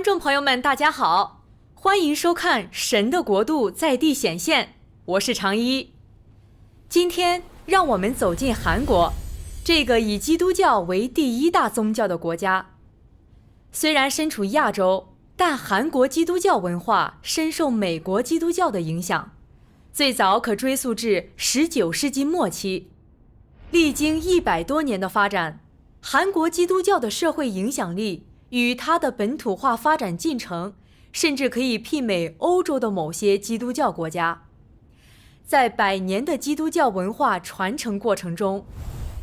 众朋友们，大家好，欢迎收看《神的国度在地显现》，我是常一。今天让我们走进韩国，这个以基督教为第一大宗教的国家。虽然身处亚洲，但韩国基督教文化深受美国基督教的影响，最早可追溯至19世纪末期。历经100多年的发展，韩国基督教的社会影响力与它的本土化发展进程，甚至可以媲美欧洲的某些基督教国家。在100年的基督教文化传承过程中，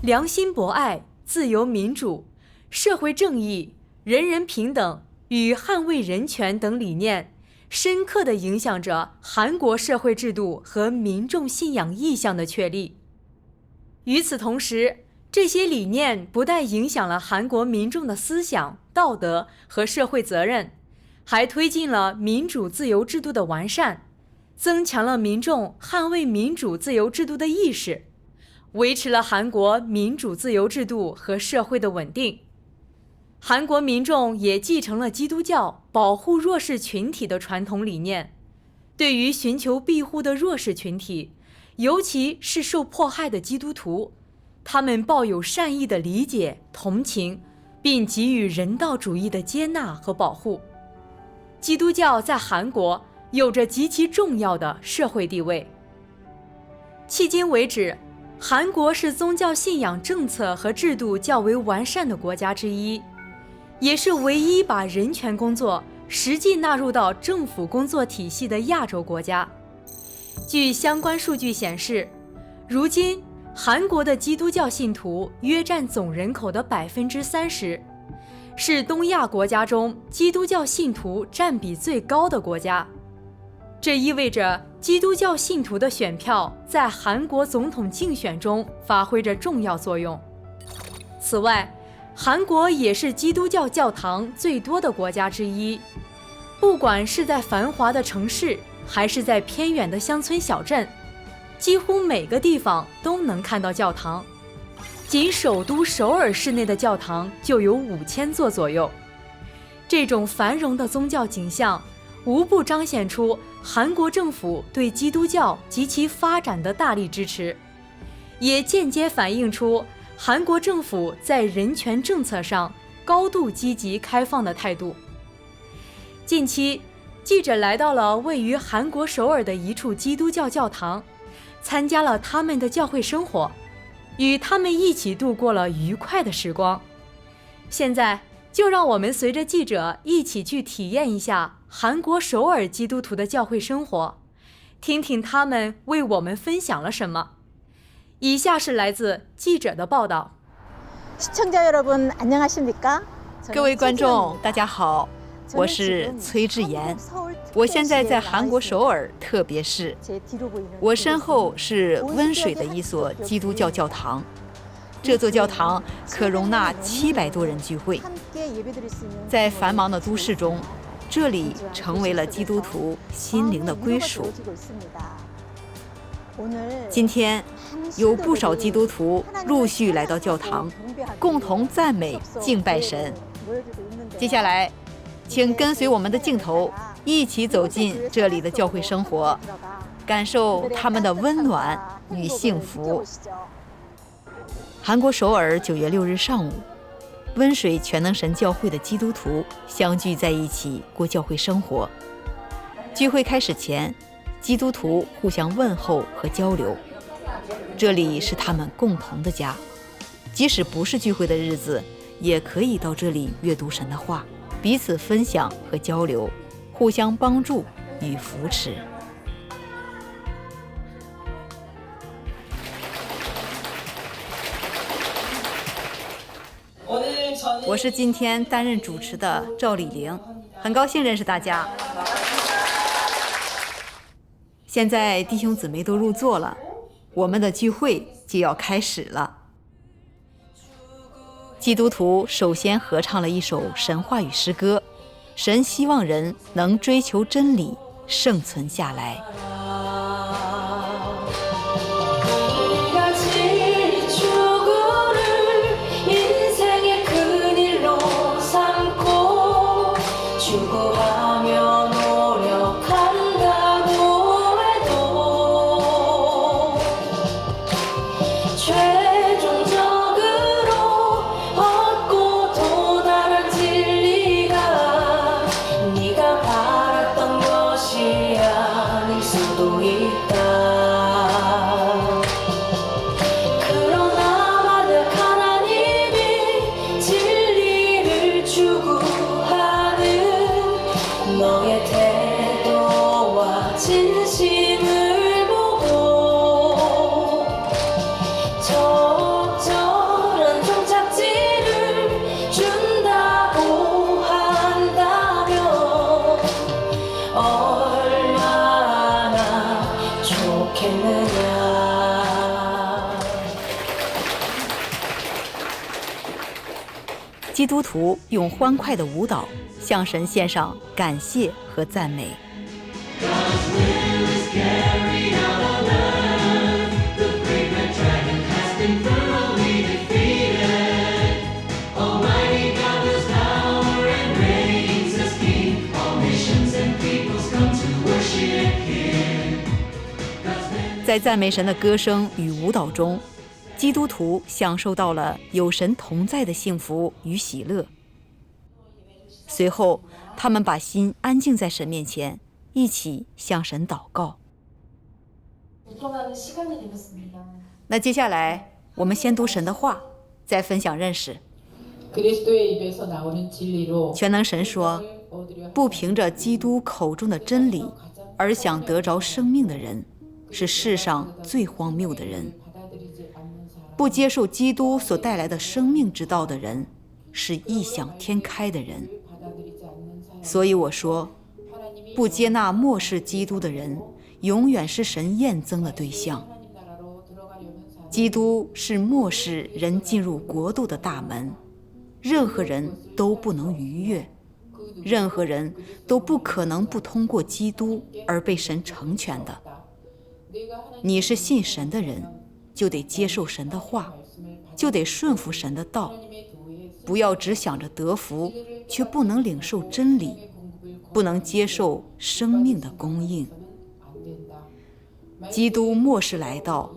良心博爱、自由民主、社会正义、人人平等与捍卫人权等理念，深刻地影响着韩国社会制度和民众信仰意向的确立。与此同时，这些理念不但影响了韩国民众的思想、道德和社会责任，还推进了民主自由制度的完善，增强了民众捍卫民主自由制度的意识，维持了韩国民主自由制度和社会的稳定。韩国民众也继承了基督教保护弱势群体的传统理念，对于寻求庇护的弱势群体，尤其是受迫害的基督徒，他们抱有善意的理解、同情，并给予人道主义的接纳和保护。基督教在韩国有着极其重要的社会地位。迄今为止，韩国是宗教信仰政策和制度较为完善的国家之一，也是唯一把人权工作实际纳入到政府工作体系的亚洲国家。据相关数据显示，如今韩国的基督教信徒约占总人口的30%，是东亚国家中基督教信徒占比最高的国家。这意味着基督教信徒的选票在韩国总统竞选中发挥着重要作用。此外，韩国也是基督教教堂最多的国家之一，不管是在繁华的城市，还是在偏远的乡村小镇，几乎每个地方都能看到教堂。仅首都首尔市内的教堂就有5000座左右。这种繁荣的宗教景象，无不彰显出韩国政府对基督教及其发展的大力支持，也间接反映出韩国政府在人权政策上高度积极开放的态度。近期，记者来到了位于韩国首尔的一处基督教教堂，参加了他们的教会生活，与他们一起度过了愉快的时光。现在就让我们随着记者一起去体验一下韩国首尔基督徒的教会生活，听听他们为我们分享了什么。以下是来自记者的报道。各位观众，大家好，我是崔智妍，我现在在韩国首尔特别市，我身后是温水的一所基督教教堂，这座教堂可容纳700多人聚会。在繁忙的都市中，这里成为了基督徒心灵的归属。今天有不少基督徒陆续来到教堂，共同赞美敬拜神。接下来请跟随我们的镜头一起走进这里的教会生活，感受他们的温暖与幸福。韩国首尔9月6日上午，温水全能神教会的基督徒相聚在一起过教会生活。聚会开始前，基督徒互相问候和交流，这里是他们共同的家，即使不是聚会的日子，也可以到这里阅读神的话，彼此分享和交流，互相帮助与扶持。我是今天担任主持的赵丽玲，很高兴认识大家。现在弟兄姊妹都入座了，我们的聚会就要开始了。基督徒首先合唱了一首神话与诗歌，神希望人能追求真理，生存下来。또 있다 그러나 만약 하나님이 진리를 추구하는 너의 태도와 진심을 보고 적절한 종착지를 준다고 한다면 얼마나 좋겠느냐 基督徒用欢快的舞蹈向神献上感谢和赞美。在赞美神的歌声与舞蹈中，基督徒享受到了有神同在的幸福与喜乐。随后，他们把心安静在神面前，一起向神祷告。那接下来，我们先读神的话，再分享认识。全能神说：“不凭着基督口中的真理而想得着生命的人，是世上最荒谬的人。不接受基督所带来的生命之道的人，是异想天开的人。所以我说，不接纳漠视基督的人，永远是神厌憎的对象。基督是漠视人进入国度的大门，任何人都不能逾越，任何人都不可能不通过基督而被神成全的。你是信神的人，就得接受神的话，就得顺服神的道，不要只想着得福，却不能领受真理，不能接受生命的供应。基督末世来到，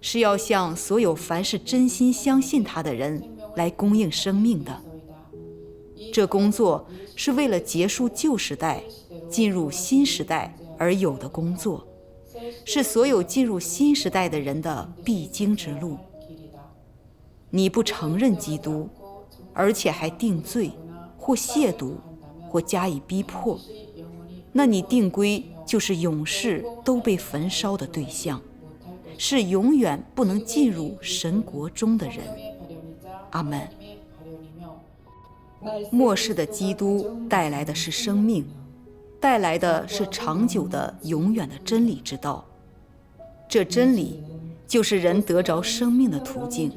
是要向所有凡是真心相信他的人来供应生命的。这工作是为了结束旧时代，进入新时代而有的工作，是所有进入新时代的人的必经之路。你不承认基督，而且还定罪，或亵渎，或加以逼迫，那你定规就是永世都被焚烧的对象，是永远不能进入神国中的人。阿们。末世的基督带来的是生命，带来的是长久的永远的真理之道。这真理就是人得着生命的途径，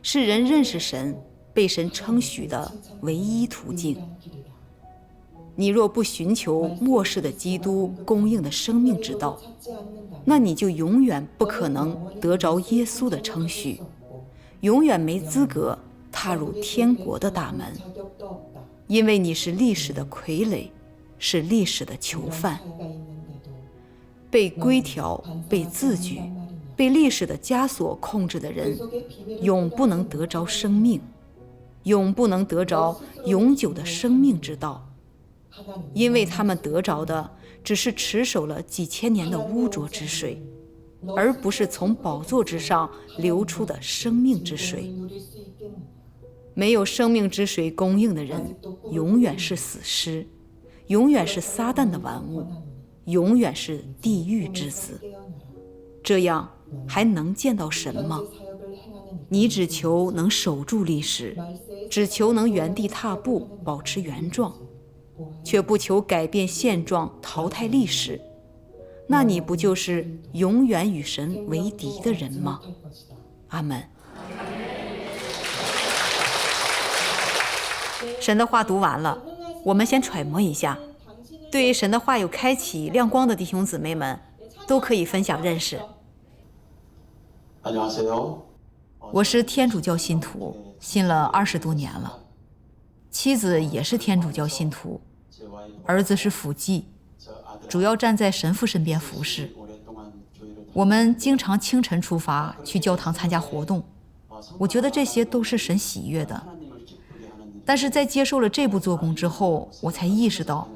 是人认识神，被神称许的唯一途径。你若不寻求末世的基督供应的生命之道，那你就永远不可能得着耶稣的称许，永远没资格踏入天国的大门，因为你是历史的傀儡，是历史的囚犯。被规条、被字据、被历史的枷锁控制的人，永不能得着生命，永不能得着永久的生命之道，因为他们得着的只是持守了几千年的污浊之水，而不是从宝座之上流出的生命之水。没有生命之水供应的人，永远是死尸，永远是撒旦的玩物，永远是地狱之子。这样还能见到神吗？你只求能守住历史，只求能原地踏步，保持原状，却不求改变现状，淘汰历史，那你不就是永远与神为敌的人吗？阿们。神的话读完了，我们先揣摩一下。对神的话有开启亮光的弟兄姊妹们，都可以分享认识。我是天主教信徒，信了20多年了。妻子也是天主教信徒，儿子是辅祭，主要站在神父身边服侍。我们经常清晨出发去教堂参加活动，我觉得这些都是神喜悦的。但是在接受了这部做工之后，我才意识到，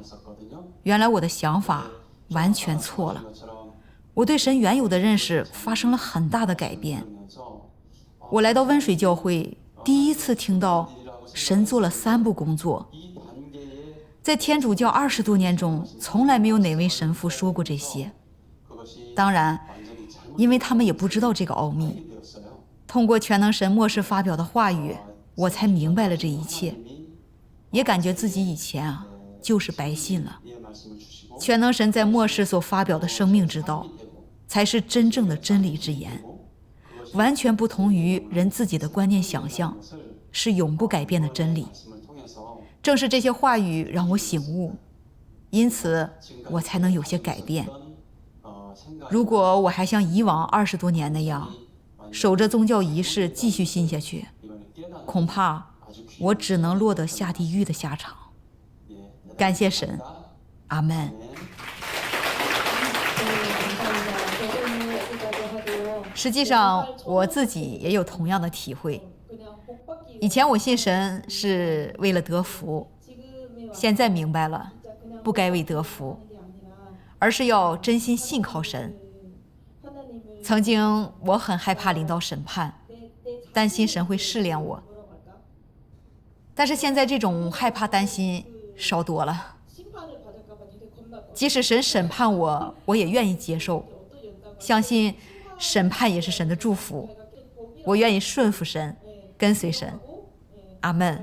原来我的想法完全错了。我对神原有的认识发生了很大的改变。我来到温水教会，第一次听到神做了3步工作。在天主教20多年中，从来没有哪位神父说过这些。当然，因为他们也不知道这个奥秘。通过全能神末世发表的话语，我才明白了这一切，也感觉自己以前就是白信了。全能神在末世所发表的生命之道，才是真正的真理之言，完全不同于人自己的观念想象，是永不改变的真理。正是这些话语让我醒悟，因此我才能有些改变。如果我还像以往20多年那样守着宗教仪式继续信下去，恐怕我只能落得下地狱的下场。感谢神，阿们。实际上我自己也有同样的体会。以前我信神是为了得福，现在明白了，不该为得福，而是要真心信靠神。曾经我很害怕临到审判，担心神会试炼我，但是现在这种害怕担心少多了。即使神审判我，我也愿意接受，相信审判也是神的祝福，我愿意顺服神，跟随神。阿们。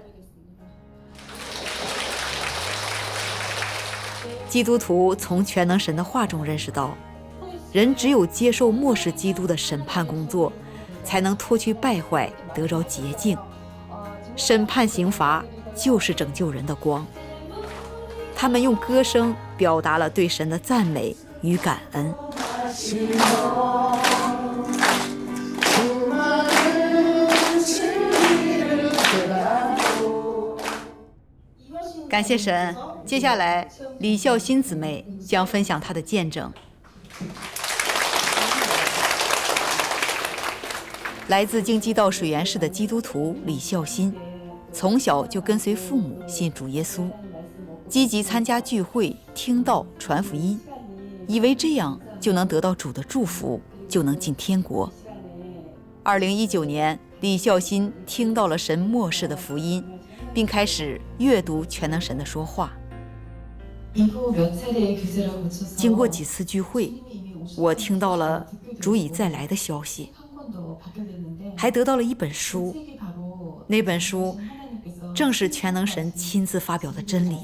基督徒从全能神的话中认识到，人只有接受末世基督的审判工作，才能脱去败坏，得着洁净。审判刑罚就是拯救人的光。他们用歌声表达了对神的赞美与感恩。感谢神。接下来李孝心姊妹将分享她的见证。来自京畿道水源市的基督徒李孝心，从小就跟随父母信主耶稣，积极参加聚会、听道、传福音，以为这样就能得到主的祝福，就能进天国。2019年，李孝心听到了神末世的福音，并开始阅读全能神的说话。经过几次聚会，我听到了主已再来的消息，还得到了一本书。那本书正是全能神亲自发表的真理。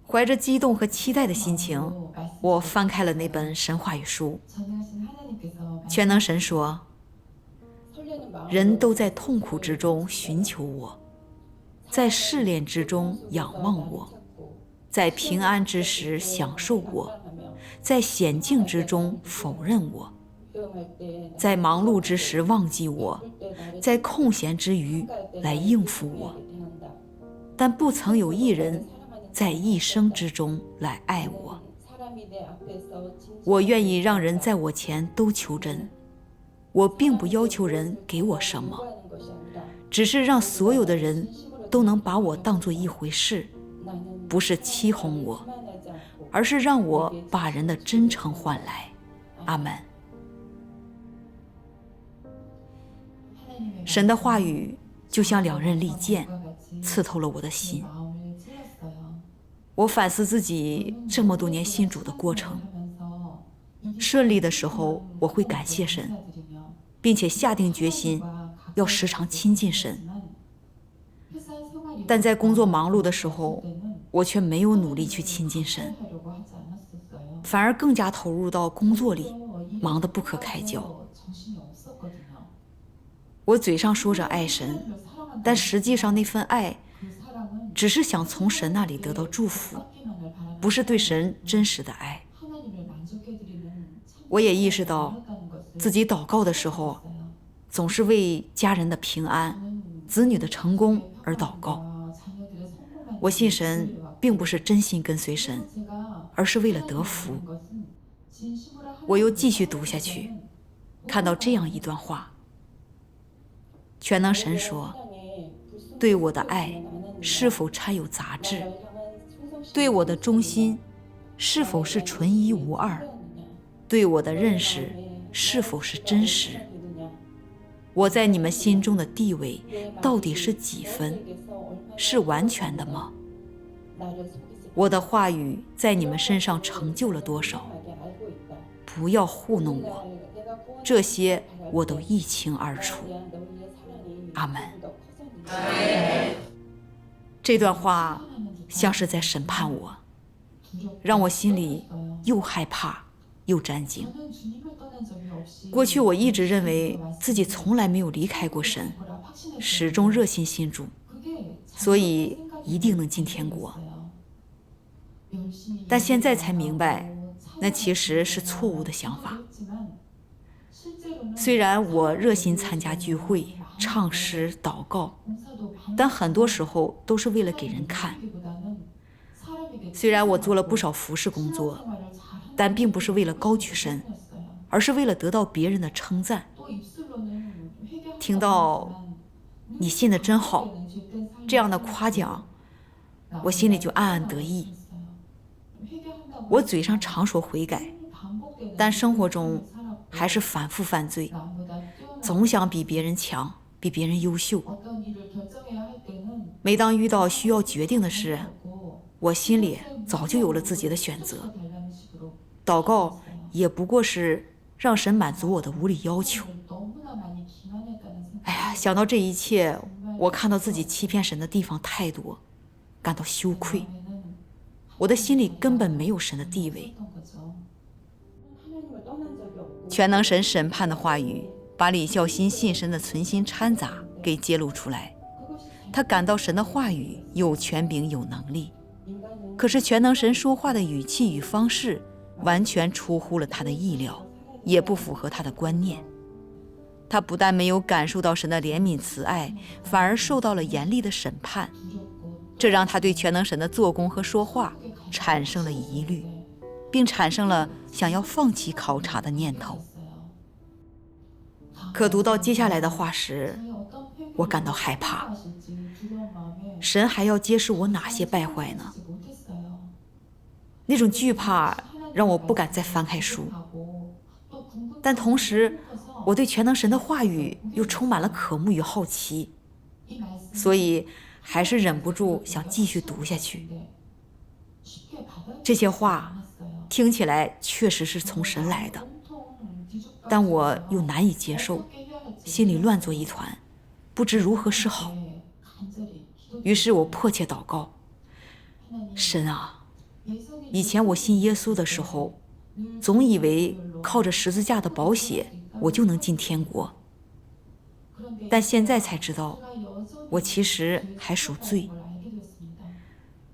怀着激动和期待的心情，我翻开了那本神话语书。全能神说，人都在痛苦之中寻求我，在试炼之中仰望我，在平安之时享受我，在险境之中否认我，在忙碌之时忘记我，在空闲之余来应付我，但不曾有一人在一生之中来爱我。我愿意让人在我前都求真，我并不要求人给我什么，只是让所有的人都能把我当作一回事，不是欺哄我，而是让我把人的真诚换来。阿们。神的话语就像2刃利剑，刺透了我的心。我反思自己这么多年信主的过程，顺利的时候我会感谢神，并且下定决心要时常亲近神。但在工作忙碌的时候，我却没有努力去亲近神，反而更加投入到工作里，忙得不可开交。我嘴上说着爱神，但实际上那份爱只是想从神那里得到祝福，不是对神真实的爱。我也意识到自己祷告的时候，总是为家人的平安、子女的成功而祷告。我信神并不是真心跟随神，而是为了得福。我又继续读下去，看到这样一段话：全能神说，对我的爱是否掺有杂质？对我的忠心是否是纯一无二？对我的认识是否是真实？我在你们心中的地位到底是几分？是完全的吗？我的话语在你们身上成就了多少？不要糊弄我，这些我都一清二楚。阿门。这段话像是在审判我，让我心里又害怕又战惊。过去我一直认为自己从来没有离开过神，始终热心信主，所以一定能进天国。但现在才明白，那其实是错误的想法。虽然我热心参加聚会、唱诗、祷告，但很多时候都是为了给人看。虽然我做了不少服侍工作，但并不是为了高举神，而是为了得到别人的称赞。听到你信得真好这样的夸奖，我心里就暗暗得意。我嘴上常说悔改，但生活中还是反复犯罪，总想比别人强，比别人优秀。每当遇到需要决定的事，我心里早就有了自己的选择。祷告也不过是让神满足我的无理要求。哎呀，想到这一切，我看到自己欺骗神的地方太多，感到羞愧。我的心里根本没有神的地位。全能神审判的话语把李孝新信神的存心掺杂给揭露出来。他感到神的话语有权柄有能力，可是全能神说话的语气与方式完全出乎了他的意料，也不符合他的观念。他不但没有感受到神的怜悯慈爱，反而受到了严厉的审判，这让他对全能神的做工和说话产生了疑虑，并产生了想要放弃考察的念头。可读到接下来的话时，我感到害怕。神还要揭示我哪些败坏呢？那种惧怕让我不敢再翻开书，但同时我对全能神的话语又充满了渴慕与好奇，所以还是忍不住想继续读下去。这些话听起来确实是从神来的，但我又难以接受，心里乱作一团，不知如何是好。于是我迫切祷告，神啊，以前我信耶稣的时候，总以为靠着十字架的宝血我就能进天国，但现在才知道我其实还属罪。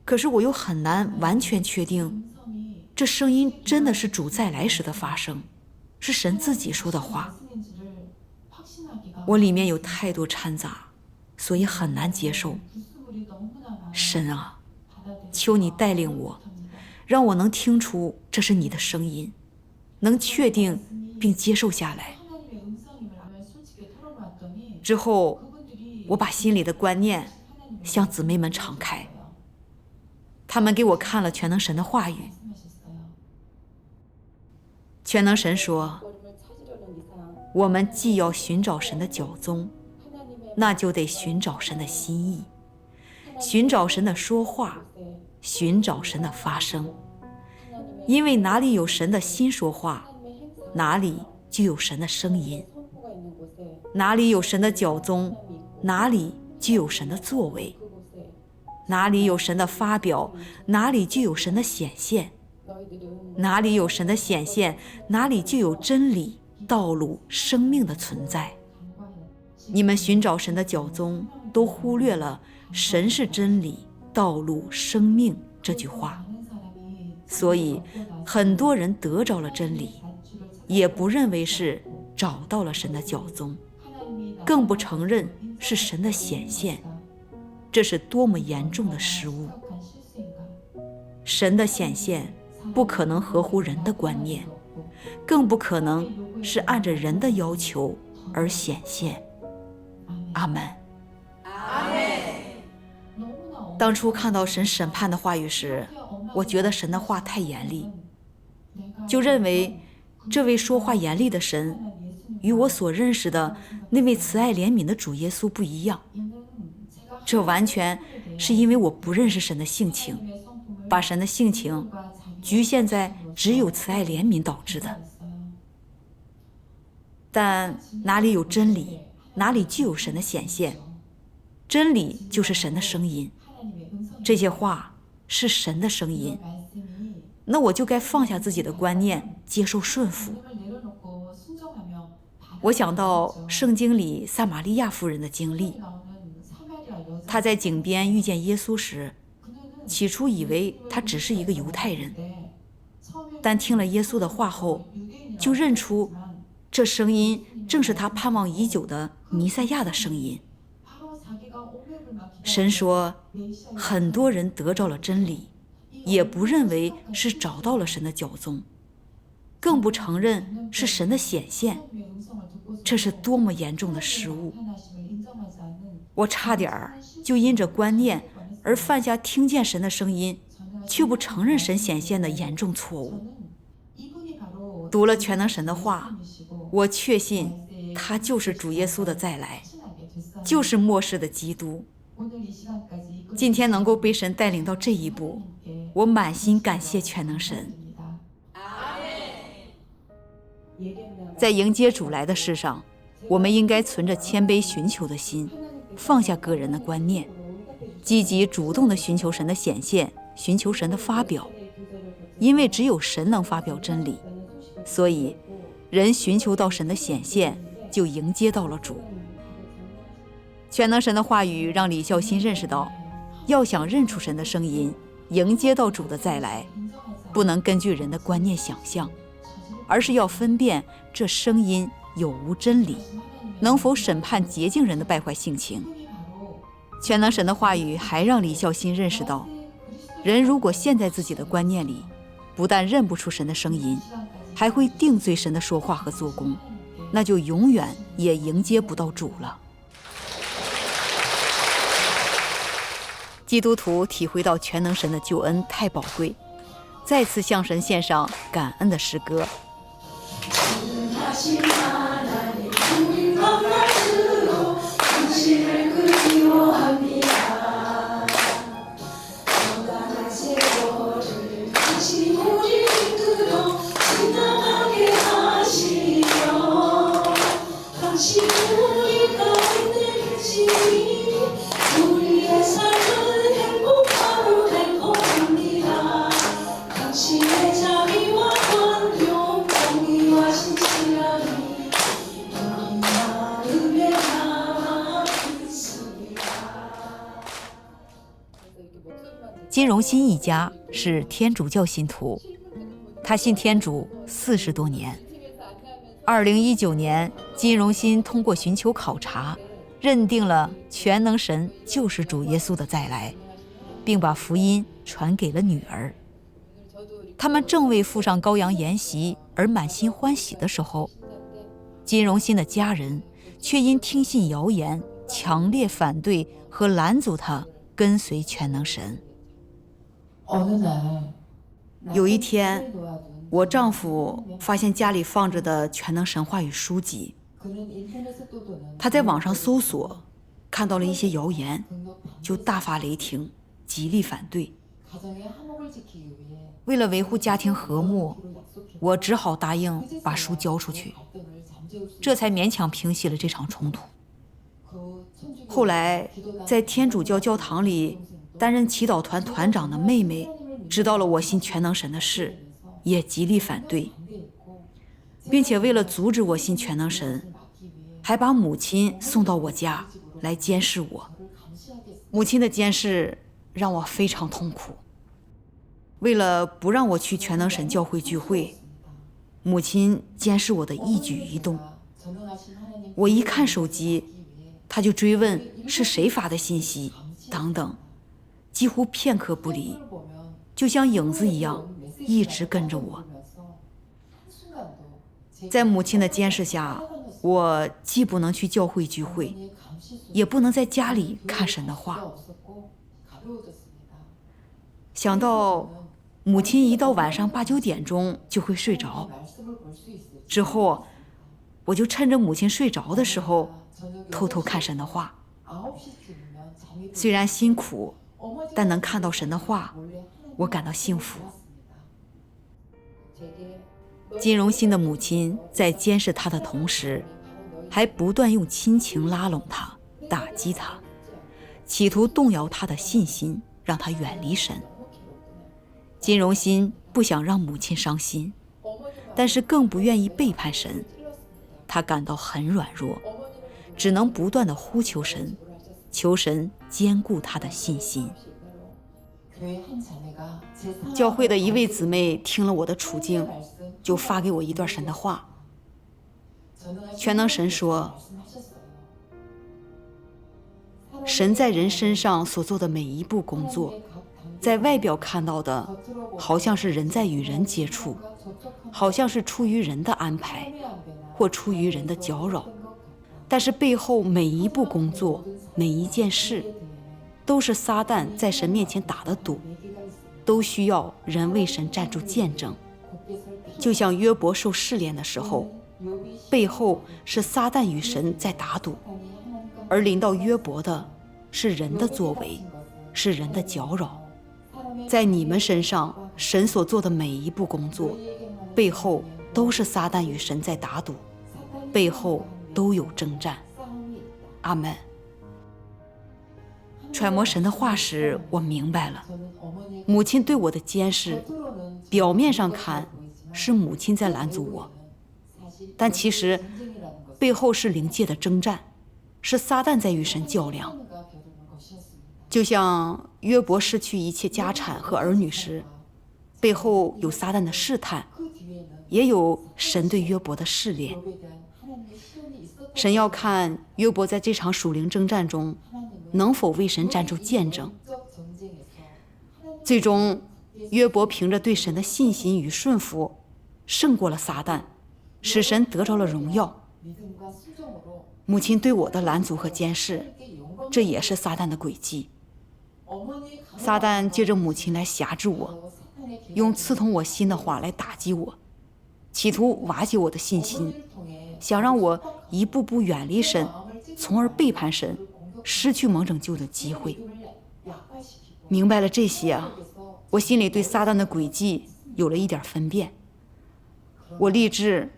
可是我又很难完全确定这声音真的是主再来时的发声，是神自己说的话。我里面有太多掺杂，所以很难接受。神啊，求你带领我，让我能听出这是你的声音，能确定并接受下来。之后我把心里的观念向姊妹们敞开，他们给我看了全能神的话语。全能神说，我们既要寻找神的脚踪，那就得寻找神的心意，寻找神的说话，寻找神的发声。因为哪里有神的心说话，哪里就有神的声音；哪里有神的脚踪，哪里就有神的作为；哪里有神的发表，哪里就有神的显现；哪里有神的显现，哪里就有真理、道路、生命的存在。你们寻找神的脚踪，都忽略了神是真理、道路、生命这句话。所以很多人得着了真理，也不认为是找到了神的脚踪，更不承认是神的显现。这是多么严重的失误！神的显现不可能合乎人的观念，更不可能是按着人的要求而显现。阿们。当初看到神审判的话语时，我觉得神的话太严厉，就认为这位说话严厉的神与我所认识的那位慈爱怜悯的主耶稣不一样。这完全是因为我不认识神的性情，把神的性情局限在只有慈爱怜悯导致的。但哪里有真理，哪里就有神的显现。真理就是神的声音，这些话是神的声音，那我就该放下自己的观念，接受顺服。我想到圣经里撒玛利亚妇人的经历，她在井边遇见耶稣时，起初以为他只是一个犹太人，但听了耶稣的话后，就认出这声音正是他盼望已久的弥赛亚的声音。神说，很多人得着了真理，也不认为是找到了神的脚踪，更不承认是神的显现。这是多么严重的失误！我差点就因着观念而犯下听见神的声音却不承认神显现的严重错误。读了全能神的话，我确信他就是主耶稣的再来，就是末世的基督。今天能够被神带领到这一步，我满心感谢全能神。在迎接主来的世上，我们应该存着谦卑寻求的心，放下个人的观念，积极主动地寻求神的显现，寻求神的发表。因为只有神能发表真理，所以人寻求到神的显现，就迎接到了主。全能神的话语让李孝新认识到，要想认出神的声音，迎接到主的再来，不能根据人的观念想象，而是要分辨这声音有无真理，能否审判洁净人的败坏性情。全能神的话语还让李孝新认识到，人如果陷在自己的观念里，不但认不出神的声音，还会定罪神的说话和做工，那就永远也迎接不到主了。基督徒体会到全能神的救恩太宝贵，再次向神献上感恩的诗歌。金荣新一家是天主教信徒，他信天主40多年。2019年，金荣新通过寻求考察，认定了全能神就是主耶稣的再来，并把福音传给了女儿。他们正为赴上羔羊筵席而满心欢喜的时候，金荣新的家人却因听信谣言，强烈反对和拦阻他跟随全能神。有一天，我丈夫发现家里放着的全能神话语书籍，他在网上搜索，看到了一些谣言，就大发雷霆，极力反对。为了维护家庭和睦，我只好答应把书交出去，这才勉强平息了这场冲突。后来，在天主教教堂里担任祈祷团团长的妹妹知道了我信全能神的事，也极力反对，并且为了阻止我信全能神，还把母亲送到我家来监视我。母亲的监视让我非常痛苦。为了不让我去全能神教会聚会，母亲监视我的一举一动。我一看手机，她就追问是谁发的信息等等，几乎片刻不离，就像影子一样一直跟着我。在母亲的监视下，我既不能去教会聚会，也不能在家里看神的话。想到母亲一到晚上8、9点钟就会睡着，之后我就趁着母亲睡着的时候偷偷看神的话。虽然辛苦，但能看到神的话，我感到幸福。金荣心的母亲在监视他的同时，还不断用亲情拉拢他，打击他，企图动摇他的信心，让他远离神。金荣心不想让母亲伤心，但是更不愿意背叛神。他感到很软弱，只能不断地呼求神，求神坚固他的信心。教会的一位姊妹听了我的处境，就发给我一段神的话。全能神说，神在人身上所做的每一步工作，在外表看到的好像是人在与人接触，好像是出于人的安排或出于人的搅扰，但是背后每一步工作，每一件事，都是撒旦在神面前打的赌，都需要人为神站住见证。就像约伯受试炼的时候，背后是撒旦与神在打赌，而临到约伯的是人的作为，是人的搅扰。在你们身上，神所做的每一步工作，背后都是撒旦与神在打赌，背后都有征战。阿们。揣摩神的话时，我明白了，母亲对我的监视，表面上看是母亲在拦阻我，但其实背后是灵界的征战，是撒旦在与神较量。就像约伯失去一切家产和儿女时，背后有撒旦的试探，也有神对约伯的试炼。神要看约伯在这场属灵征战中能否为神站住见证。最终约伯凭着对神的信心与顺服，胜过了撒旦，使神得着了荣耀。母亲对我的拦阻和监视，这也是撒旦的诡计。撒旦借着母亲来辖制我，用刺痛我心的话来打击我，企图瓦解我的信心，想让我一步步远离神，从而背叛神，失去蒙拯救的机会。明白了这些啊，我心里对撒旦的诡计有了一点分辨。我立志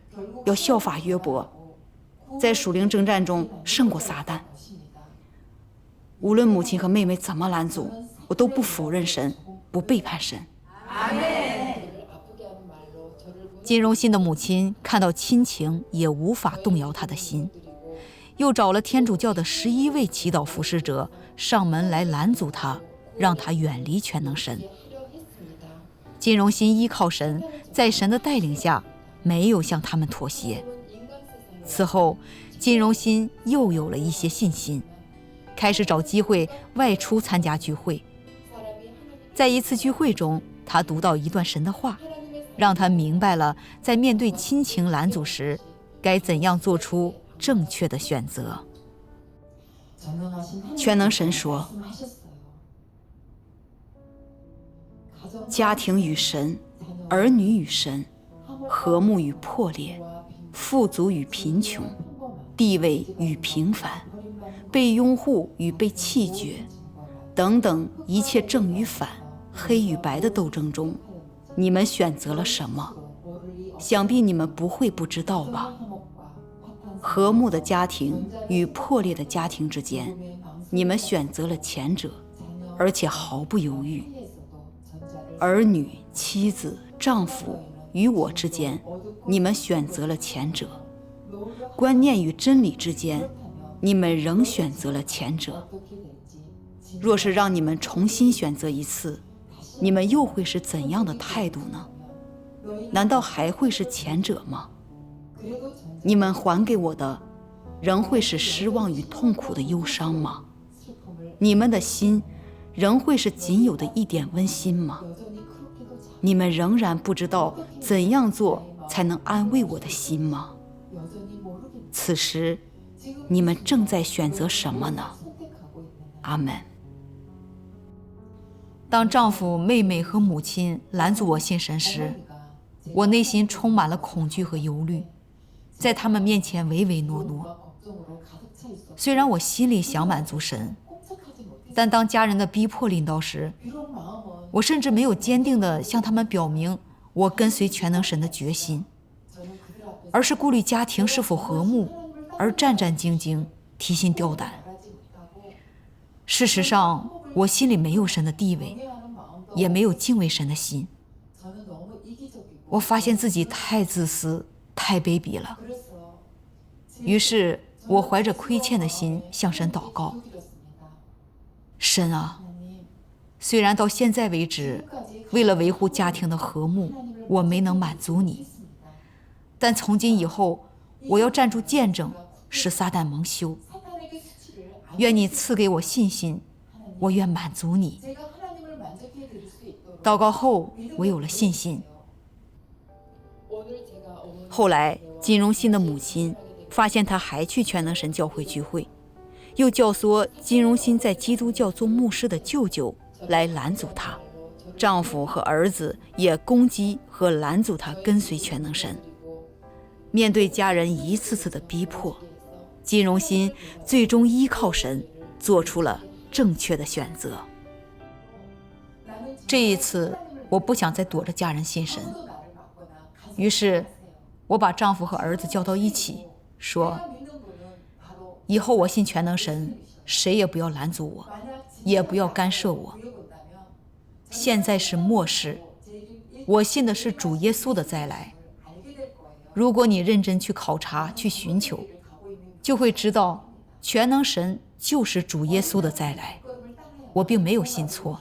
要效法约伯，在属灵征战中胜过撒旦。无论母亲和妹妹怎么拦阻，我都不否认神，不背叛神。金荣心的母亲看到亲情也无法动摇她的心，又找了天主教的11位祈祷服侍者上门来拦阻她，让她远离全能神。金荣心依靠神，在神的带领下，没有向他们妥协。此后，金荣心又有了一些信心，开始找机会外出参加聚会。在一次聚会中，他读到一段神的话，让他明白了在面对亲情拦阻时，该怎样做出正确的选择。全能神说，家庭与神，儿女与神，和睦与破裂，富足与贫穷，地位与平凡，被拥护与被弃绝，等等一切正与反、黑与白的斗争中，你们选择了什么？想必你们不会不知道吧。和睦的家庭与破裂的家庭之间，你们选择了前者，而且毫不犹豫。儿女、妻子、丈夫与我之间，你们选择了前者。观念与真理之间，你们仍选择了前者。若是让你们重新选择一次，你们又会是怎样的态度呢？难道还会是前者吗？你们还给我的，仍会是失望与痛苦的忧伤吗？你们的心仍会是仅有的一点温馨吗？你们仍然不知道怎样做才能安慰我的心吗？此时，你们正在选择什么呢？阿们。当丈夫、妹妹和母亲拦阻我信神时，我内心充满了恐惧和忧虑，在他们面前唯唯诺诺。虽然我心里想满足神，但当家人的逼迫临到时，我甚至没有坚定地向他们表明我跟随全能神的决心，而是顾虑家庭是否和睦而战战兢兢，提心吊胆。事实上，我心里没有神的地位，也没有敬畏神的心。我发现自己太自私，太卑鄙了。于是我怀着亏欠的心向神祷告：神啊，虽然到现在为止，为了维护家庭的和睦，我没能满足你，但从今以后，我要站住见证，使撒旦蒙羞。愿你赐给我信心，我愿满足你。祷告后，我有了信心。后来，金荣新的母亲发现他还去全能神教会聚会，又教唆金荣新在基督教做牧师的舅舅来拦阻他。丈夫和儿子也攻击和拦阻他跟随全能神。面对家人一次次的逼迫，金荣新最终依靠神，做出了正确的选择。这一次，我不想再躲着家人信神，于是我把丈夫和儿子叫到一起，说：以后我信全能神，谁也不要拦阻我，也不要干涉我。现在是末世，我信的是主耶稣的再来。如果你认真去考察、去寻求，就会知道全能神就是主耶稣的再来。我并没有信错，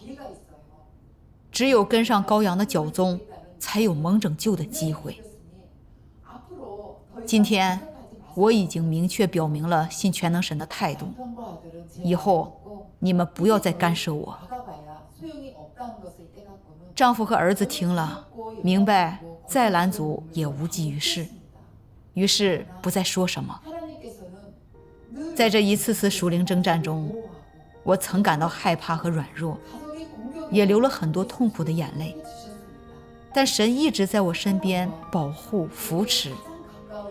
只有跟上羔羊的脚踪，才有蒙拯救的机会。今天我已经明确表明了信全能神的态度，以后你们不要再干涉我。丈夫和儿子听了，明白再拦阻也无济于事，于是不再说什么。在这一次次属灵征战中，我曾感到害怕和软弱，也流了很多痛苦的眼泪，但神一直在我身边保护扶持，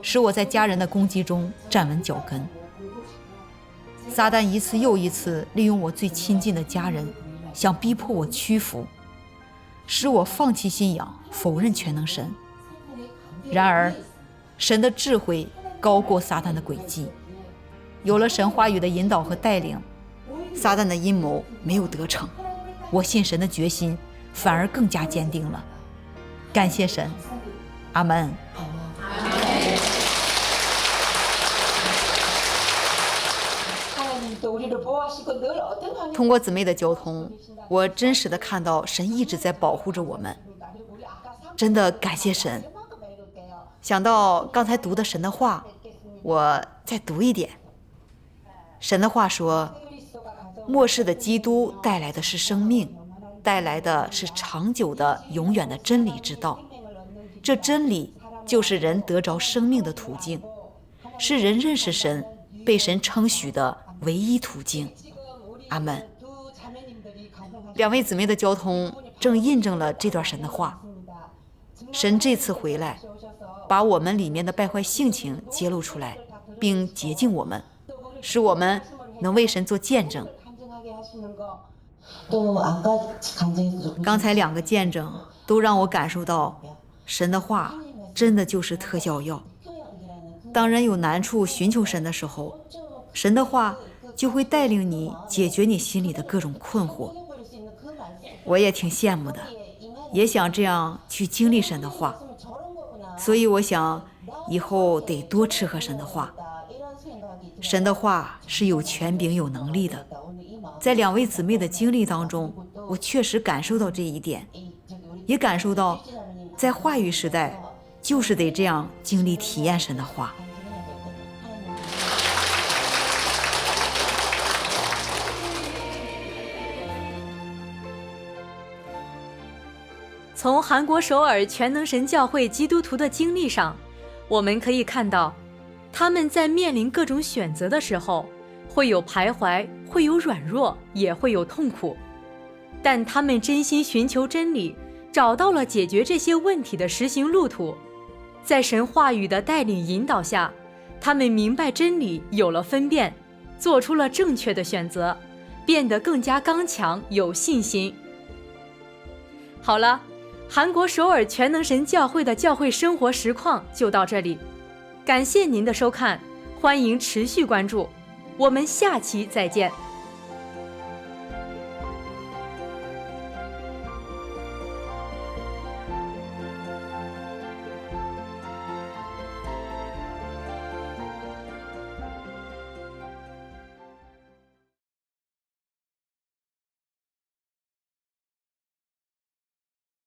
使我在家人的攻击中站稳脚跟。撒旦一次又一次利用我最亲近的家人，想逼迫我屈服，使我放弃信仰，否认全能神。然而神的智慧高过撒旦的诡计，有了神话语的引导和带领，撒旦的阴谋没有得逞，我信神的决心反而更加坚定了。感谢神，阿们。通过姊妹的交通，我真实的看到神一直在保护着我们，真的感谢神。想到刚才读的神的话，我再读一点。神的话说，末世的基督带来的是生命，带来的是长久的永远的真理之道。这真理就是人得着生命的途径，是人认识神、被神称许的唯一途径。阿们。两位姊妹的交通正印证了这段神的话。神这次回来，把我们里面的败坏性情揭露出来，并洁净我们，使我们能为神做见证。刚才两个见证都让我感受到神的话真的就是特效药。当人有难处寻求神的时候，神的话就会带领你解决你心里的各种困惑。我也挺羡慕的，也想这样去经历神的话，所以我想以后得多吃喝神的话。神的话是有权柄有能力的，在两位姊妹的经历当中，我确实感受到这一点，也感受到在话语时代就是得这样经历体验神的话。从韩国首尔全能神教会基督徒的经历上，我们可以看到，他们在面临各种选择的时候，会有徘徊，会有软弱，也会有痛苦。但他们真心寻求真理，找到了解决这些问题的实行路途。在神话语的带领引导下，他们明白真理，有了分辨，做出了正确的选择，变得更加刚强，有信心。好了，韩国首尔全能神教会的教会生活实况就到这里，感谢您的收看，欢迎持续关注，我们下期再见。